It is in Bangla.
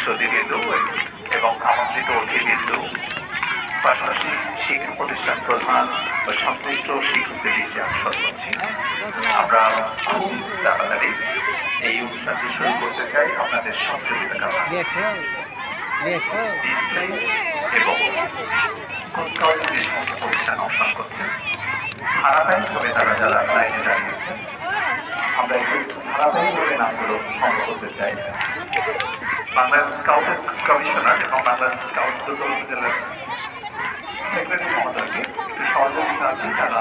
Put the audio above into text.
সুধীবৃন্দ এবং আমন্ত্রিত অতিথিবৃন্দ, পাশাপাশি শিক্ষা প্রতিষ্ঠান প্রধান ও সংশ্লিষ্ট শিক্ষকদের দৃষ্টি আকর্ষণ করছি। আমরা খুব তাড়াতাড়ি এই অনুষ্ঠানটি শুরু করতে চাই আপনাদের সহযোগিতা কামনা এবং কুচকাওয়াজে যে সমস্ত প্রতিষ্ঠান অংশগ্রহণ করছে ধারাবাহিকভাবে তারা যারা লাইনে দাঁড়িয়েছেন, আমরা একটু ধারাবাহিকভাবে নামগুলো সংগ্রহ করতে চাই। বাংলাদেশ স্কাউট কমিশনার এবং বাংলাদেশ স্কাউট উপজেলার সেক্রেটারি মহোদয়কে একটু সহযোগিতা আছে, তারা